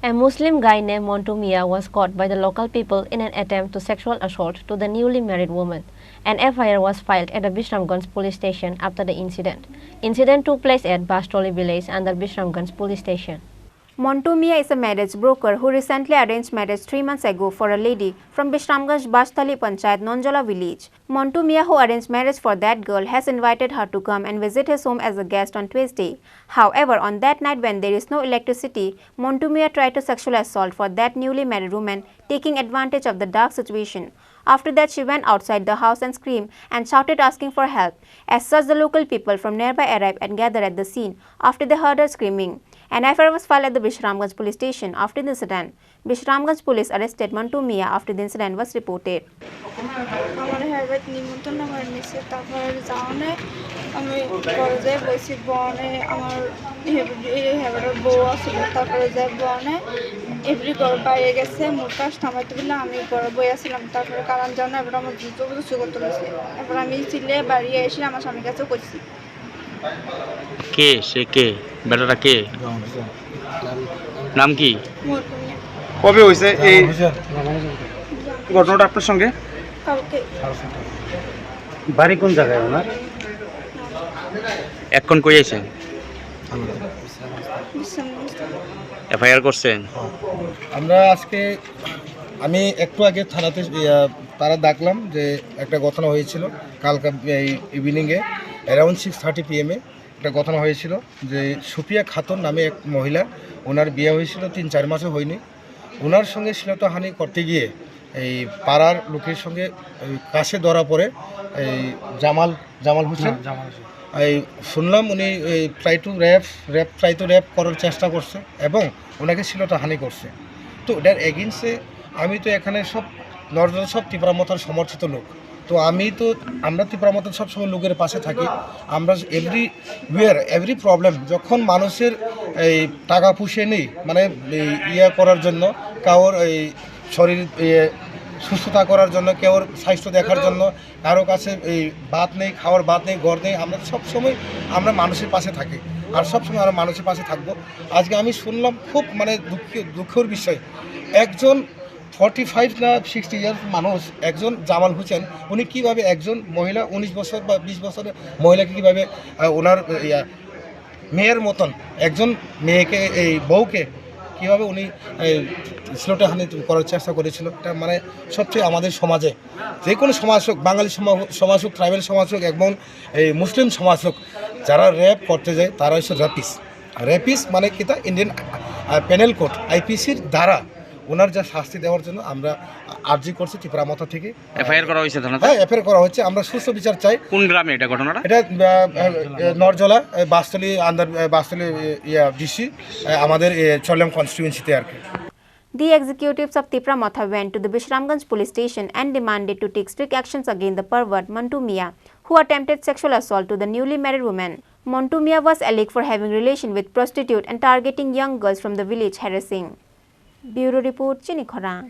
A Muslim guy named Montu Mia was caught by the local people in an attempt to sexual assault to the newly married woman. An FIR was filed at the Bishramganj police station after the incident. Incident took place at Bastoli village under Bishramganj police station. Montu Mia is a marriage broker who recently arranged marriage 3 months ago for a lady from Bishramganj Bastali Panchayat Nonjola village. Montu Mia, who arranged marriage for that girl, has invited her to come and visit his home as a guest on Tuesday. However, on that night when there is no electricity, Montu Mia tried to sexual assault for that newly married woman, taking advantage of the dark situation. After that, she went outside the house and screamed and shouted asking for help. As such, the local people from nearby arrived and gathered at the scene after they heard her screaming. An FIR was filed at the Bishramganj police station after the incident. Bishramganj police arrested Montu Mia after the incident was reported. কে সে কে বেটাটা কে নাম কি কবে হয়েছে এই ঘটনাটা আপনার সঙ্গে? বাড়ি কোন জায়গায় ওনার? এখন কই আছেন? এফআইআর করছেন? আমরা আজকে আমি একটু আগে থানাতে তারা ডাকলাম যে একটা ঘটনা হয়েছিল কালকে ইভিনিংয়ে অ্যারাউন্ড 6:30 PM একটা ঘটনা হয়েছিল যে সুপিয়া খাতুন নামে এক মহিলা, ওনার বিয়ে হয়েছিল 3-4 মাসও হয়নি। ওনার সঙ্গে শ্লীলতাহানি করতে গিয়ে এই পাড়ার লোকের সঙ্গে কাছে ধরা পড়ে এই জামাল হোসেন। এই শুনলাম উনি ট্রাই টু র্যাপ করার চেষ্টা করছে এবং ওনাকে শ্লীলতাহানি করছে। তো এটার এগেইনস্টে আমি তো এখানে সব ত্রিপুরা মথার সমর্থিত লোক। তো আমরা ত্রিপুরা মথার সবসময় লোকের পাশে থাকি। আমরা এভরি প্রবলেম যখন মানুষের এই টাকা পুষে নেই মানে করার জন্য, কারোর এই শরীর সুস্থতা করার জন্য, কেউর স্বাস্থ্য দেখার জন্য, কারো কাছে এই ভাত নেই, খাওয়ার ভাত নেই, ঘর নেই, আমরা সবসময় আমরা মানুষের পাশে থাকি আর সবসময় আমরা মানুষের পাশে থাকবো। আজকে আমি শুনলাম খুব মানে দুঃখের বিষয়, একজন 45 না 60 ইয়ার মানুষ, একজন জামাল হোসেন, উনি কীভাবে একজন মহিলা 19 বছর বা 20 বছরের মহিলাকে কীভাবে ওনার মেয়ের মতন একজন মেয়েকে এই বউকে কীভাবে উনি শ্লীলতাহানি করার চেষ্টা করেছিল। এটা মানে সবচেয়ে আমাদের সমাজে যে কোনো সমাজ হোক, বাঙালি সমাজ হোক, ট্রাইবেল সমাজ হোক এবং এই মুসলিম সমাজ হোক, যারা র্যাপ করতে যায় তারা হচ্ছে র্যাপিস মানে কি তা ইন্ডিয়ান পেনাল কোড IPCর দ্বারা ওনার যা শাস্তি দেওয়ার জন্য আমরা আর্জি করছি ত্রিপুরা মথা থেকে। এফআইআর করা হয়েছে থানাতে? হ্যাঁ, এফআইআর করা হচ্ছে। আমরা সুস্থ বিচার চাই। কোন গ্রামে এটা ঘটনাটা? এটা নরজলা বাস্তলি DC আমাদের চল্লাম কনস্টিটিউয়েন্সিতে আর কি। The executives of Tripura Motha went to the Bishramganj police station and demanded to take strict actions against the pervert Montu Mia, who attempted sexual assault to the newly married woman. Montu Mia was alleged for having relation with prostitute and targeting young girls from the village harassing. Bureau report, Chini Khorang.